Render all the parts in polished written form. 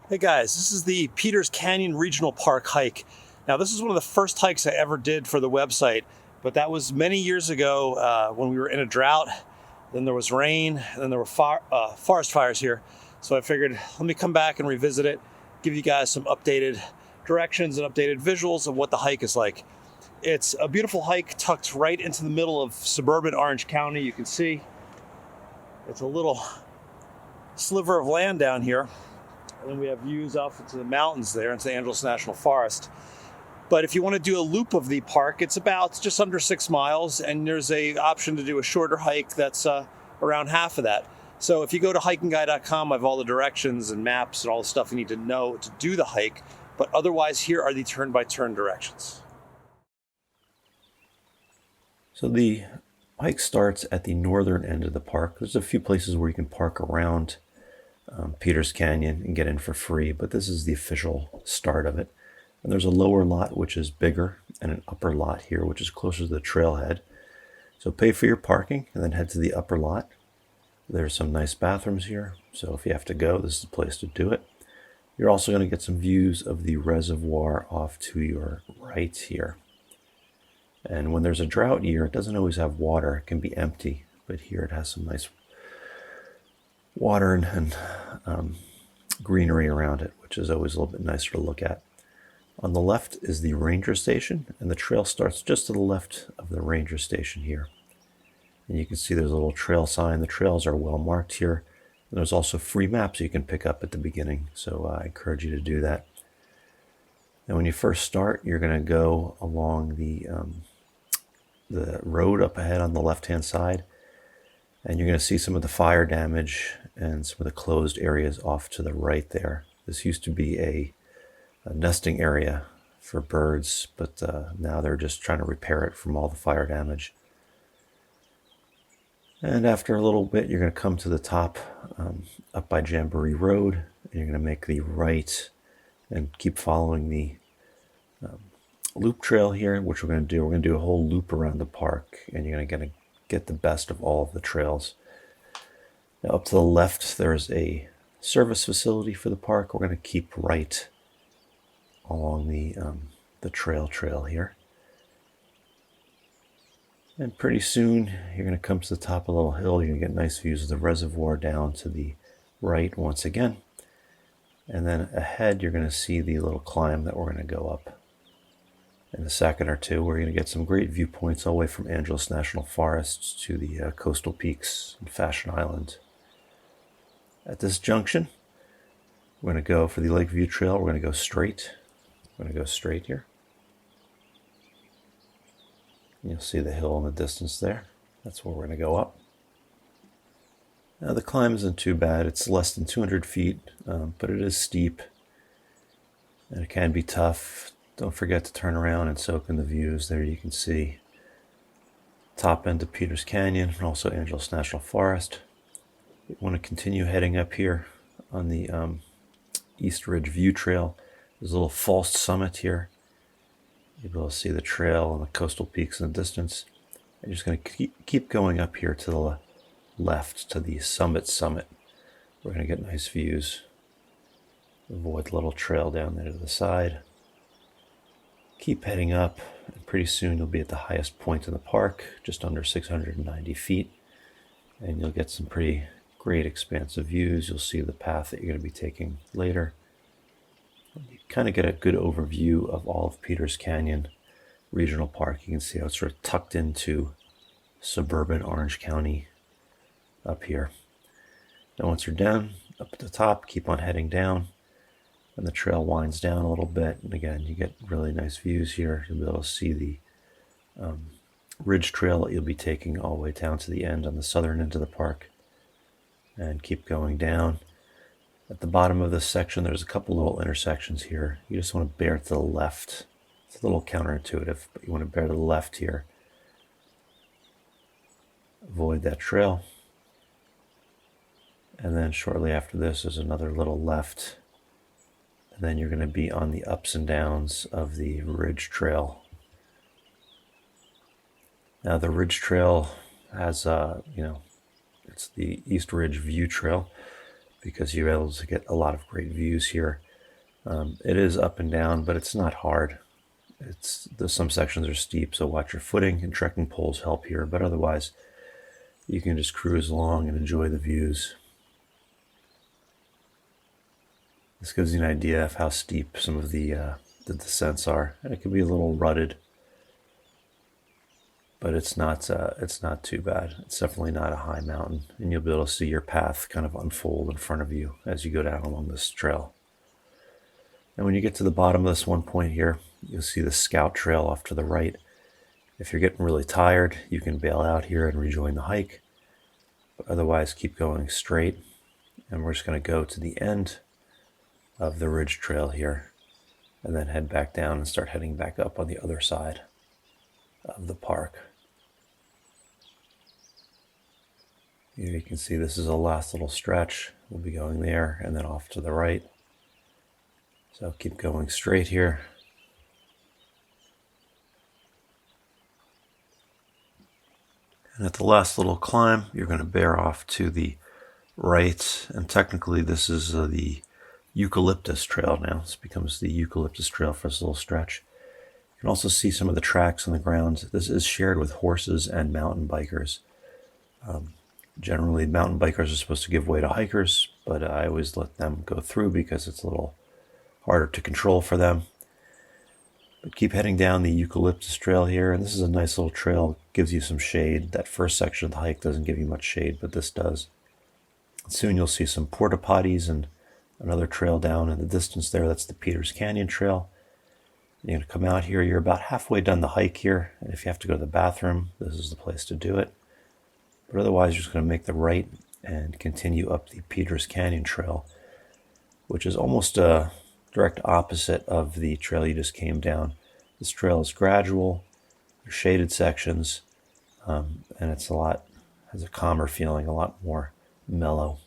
Hey guys, this is the Peters Canyon Regional Park hike. Now this is one of the first hikes I ever did for the website, but that was many years ago when we were in a drought. Then there was rain, and then there were forest fires here. So I figured, let me come back and revisit it, give you guys some updated directions and updated visuals of what the hike is like. It's a beautiful hike tucked right into the middle of suburban Orange County. You can see it's a little sliver of land down here. And then we have views off into the mountains there, into the Angeles National Forest. But if you want to do a loop of the park, it's about just under 6 miles, and there's a option to do a shorter hike that's around half of that. So if you go to HikingGuy.com, I have all the directions and maps and all the stuff you need to know to do the hike. But otherwise, here are the turn-by-turn directions. So the hike starts at the northern end of the park. There's a few places where you can park around Peters Canyon and get in for free, but this is the official start of it. And there's a lower lot which is bigger and an upper lot here which is closer to the trailhead. So pay for your parking and then head to the upper lot. There's some nice bathrooms here, so if you have to go, this is the place to do it. You're also going to get some views of the reservoir off to your right here. And when there's a drought year, it doesn't always have water, it can be empty, but here it has some nice water and greenery around it, which is always a little bit nicer to look at. On the left is the ranger station, and the trail starts just to the left of the ranger station here. And you can see there's a little trail sign. The trails are well marked here. And there's also free maps you can pick up at the beginning, so I encourage you to do that. And when you first start, you're going to go along the road up ahead on the left-hand side, and you're going to see some of the fire damage and some of the closed areas off to the right there. This used to be a nesting area for birds, but now they're just trying to repair it from all the fire damage. And after a little bit, you're going to come to the top up by Jamboree Road, and you're going to make the right and keep following the loop trail here, which we're going to do. We're going to do a whole loop around the park, and you're going to get the best of all of the trails. Now up to the left, there's a service facility for the park. We're going to keep right along the trail here. And pretty soon, you're going to come to the top of a little hill. You're going to get nice views of the reservoir down to the right once again. And then ahead, you're going to see the little climb that we're going to go up in a second or two. We're going to get some great viewpoints all the way from Angeles National Forest to the coastal peaks and Fashion Island. At this junction, we're going to go for the Lakeview Trail. We're going to go straight. We're going to go straight here. You'll see the hill in the distance there. That's where we're going to go up. Now the climb isn't too bad. It's less than 200 feet, but it is steep and it can be tough. Don't forget to turn around and soak in the views. There you can see top end of Peters Canyon and also Angeles National Forest. You want to continue heading up here on the East Ridge View Trail. There's a little false summit here. You'll be able to see the trail and the coastal peaks in the distance. I'm just going to keep going up here to the left to the summit. We're going to get nice views. Avoid the little trail down there to the side. Keep heading up, and pretty soon you'll be at the highest point in the park, just under 690 feet. And you'll get some pretty great expansive views. You'll see the path that you're going to be taking later. You kind of get a good overview of all of Peters Canyon Regional Park. You can see how it's sort of tucked into suburban Orange County up here. Now once you're down up at the top, keep on heading down, and the trail winds down a little bit. And again, you get really nice views here. You'll be able to see the ridge trail that you'll be taking all the way down to the end on the southern end of the park. And keep going down. At the bottom of this section, there's a couple little intersections here. You just want to bear to the left. It's a little counterintuitive, but you want to bear to the left here. Avoid that trail. And then shortly after this, there's another little left. And then you're going to be on the ups and downs of the ridge trail. Now the ridge trail has, it's the East Ridge View Trail. because you're able to get a lot of great views here. It is up and down, but it's not hard. Some sections are steep, so watch your footing, and trekking poles help here, but otherwise you can just cruise along and enjoy the views. This gives you an idea of how steep some of the descents are, and it can be a little rutted, but it's not too bad. It's definitely not a high mountain, and you'll be able to see your path kind of unfold in front of you as you go down along this trail. And when you get to the bottom of this one point here, you'll see the scout trail off to the right. If you're getting really tired, you can bail out here and rejoin the hike, but otherwise keep going straight. And we're just going to go to the end of the ridge trail here, and then head back down and start heading back up on the other side of the park. Here you can see this is a last little stretch. We'll be going there and then off to the right. So keep going straight here. And at the last little climb, you're going to bear off to the right, and technically this is the Eucalyptus trail now. This becomes the Eucalyptus trail for this little stretch. You can also see some of the tracks on the ground. This is shared with horses and mountain bikers. Generally, mountain bikers are supposed to give way to hikers, but I always let them go through because it's a little harder to control for them. But keep heading down the Eucalyptus trail here, and this is a nice little trail. Gives you some shade. That first section of the hike doesn't give you much shade, but this does. Soon you'll see some porta potties and another trail down in the distance there. That's the Peters Canyon Trail. You're going to come out here. You're about halfway done the hike here, and if you have to go to the bathroom, this is the place to do it. But otherwise, you're just going to make the right and continue up the Peters Canyon Trail, which is almost a direct opposite of the trail you just came down. This trail is gradual, there's shaded sections, and it's has a calmer feeling, a lot more mellow.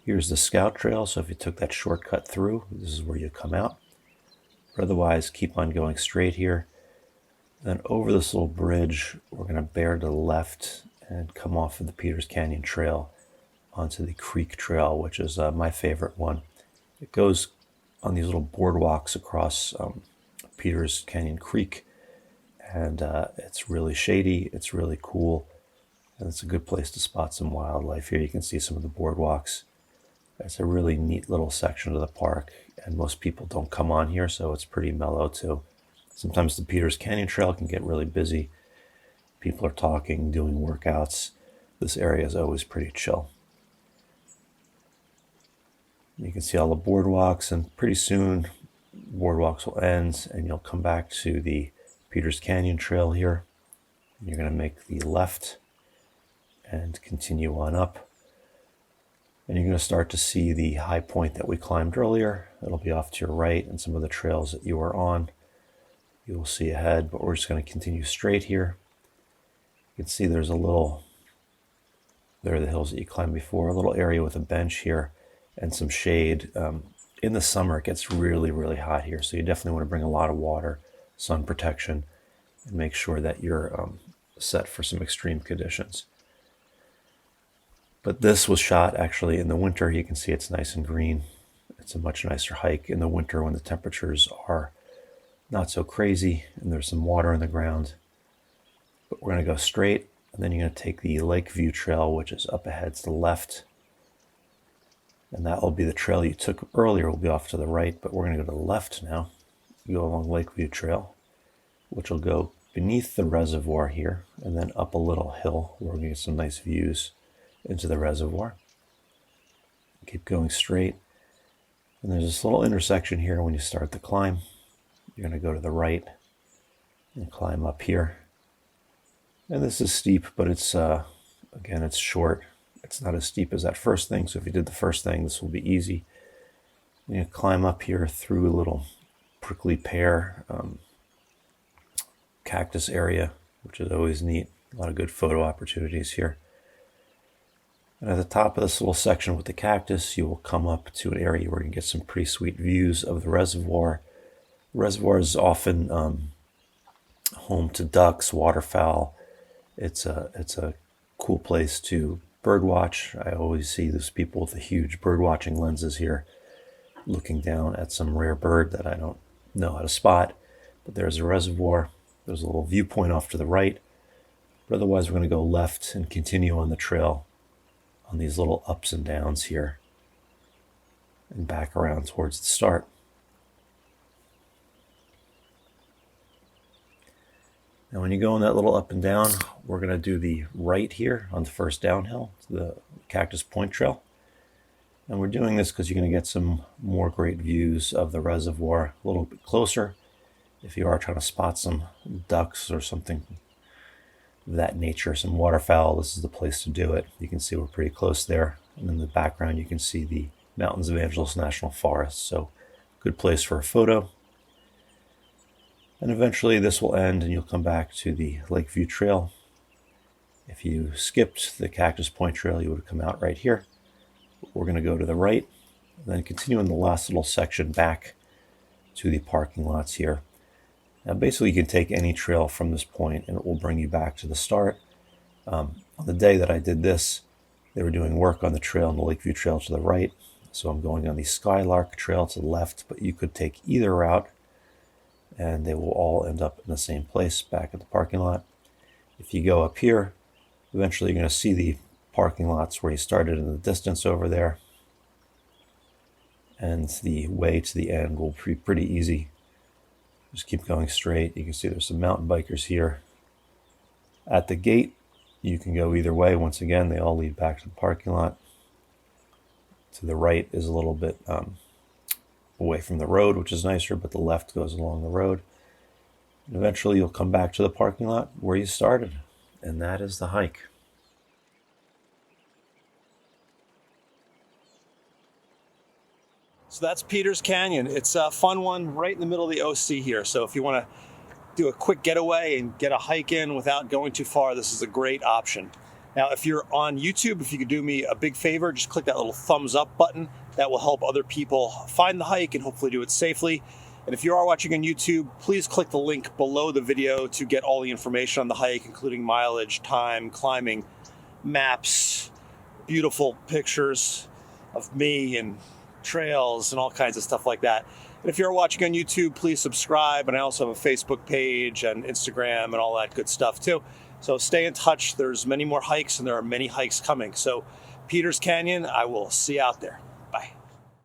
Here's the Scout Trail, so if you took that shortcut through, this is where you come out. But otherwise, keep on going straight here. Then over this little bridge, we're going to bear to the left and come off of the Peters Canyon Trail onto the Creek Trail, which is my favorite one. It goes on these little boardwalks across Peters Canyon Creek, and it's really shady, it's really cool, and it's a good place to spot some wildlife. Here you can see some of the boardwalks. It's a really neat little section of the park, and most people don't come on here, so it's pretty mellow too. Sometimes the Peters Canyon Trail can get really busy. People are talking, doing workouts. This area is always pretty chill. You can see all the boardwalks, and pretty soon boardwalks will end and you'll come back to the Peters Canyon Trail here. You're going to make the left and continue on up. And you're going to start to see the high point that we climbed earlier. It'll be off to your right, and some of the trails that you were on you will see ahead, but we're just going to continue straight here. You can see there's a little, there are the hills that you climbed before, a little area with a bench here and some shade. In the summer, it gets really, really hot here, so you definitely want to bring a lot of water, sun protection, and make sure that you're set for some extreme conditions. But this was shot actually in the winter. You can see it's nice and green. It's a much nicer hike in the winter when the temperatures are not so crazy and there's some water in the ground. But we're going to go straight, and then you're going to take the Lakeview Trail, which is up ahead to the left. And that will be the trail you took earlier, will be off to the right, but we're going to go to the left now. Go along Lakeview Trail, which will go beneath the reservoir here, and then up a little hill where we're going to get some nice views into the reservoir. Keep going straight. And there's this little intersection here when you start the climb. You're going to go to the right and climb up here. And this is steep, but it's, again, it's short. It's not as steep as that first thing, so if you did the first thing, this will be easy. You climb up here through a little prickly pear cactus area, which is always neat. A lot of good photo opportunities here. And at the top of this little section with the cactus, you will come up to an area where you can get some pretty sweet views of the reservoir. The reservoir is often home to ducks, waterfowl. It's a cool place to bird watch. I always see those people with the huge bird watching lenses here looking down at some rare bird that I don't know how to spot. But there's a reservoir. There's a little viewpoint off to the right. But otherwise, we're going to go left and continue on the trail on these little ups and downs here and back around towards the start. Now when you go on that little up and down, we're going to do the right here on the first downhill, the Cactus Point Trail. And we're doing this because you're going to get some more great views of the reservoir a little bit closer. If you are trying to spot some ducks or something of that nature, some waterfowl, this is the place to do it. You can see we're pretty close there. And in the background, you can see the Mountains of Angeles National Forest. So good place for a photo. And eventually this will end and you'll come back to the Lakeview Trail. If you skipped the Cactus Point Trail, you would come out right here. We're going to go to the right and then continue in the last little section back to the parking lots here. Now basically you can take any trail from this point and it will bring you back to the start. On the day that I did this, they were doing work on the trail on the Lakeview Trail to the right. So I'm going on the Skylark Trail to the left, but you could take either route and they will all end up in the same place back at the parking lot. If you go up here, eventually you're going to see the parking lots where you started in the distance over there. And the way to the end will be pretty easy. Just keep going straight. You can see there's some mountain bikers here. At the gate, you can go either way. Once again, they all lead back to the parking lot. To the right is a little bit away from the road, which is nicer, but the left goes along the road. And eventually you'll come back to the parking lot where you started. And that is the hike. So that's Peters Canyon. It's a fun one right in the middle of the OC here. So if you want to do a quick getaway and get a hike in without going too far, this is a great option. Now, if you're on YouTube, if you could do me a big favor, just click that little thumbs up button. That will help other people find the hike and hopefully do it safely. And if you are watching on YouTube, please click the link below the video to get all the information on the hike, including mileage, time, climbing, maps, beautiful pictures of me and trails and all kinds of stuff like that. And if you're watching on YouTube, please subscribe. And I also have a Facebook page and Instagram and all that good stuff too. So stay in touch. There's many more hikes and there are many hikes coming. So Peters Canyon, I will see you out there.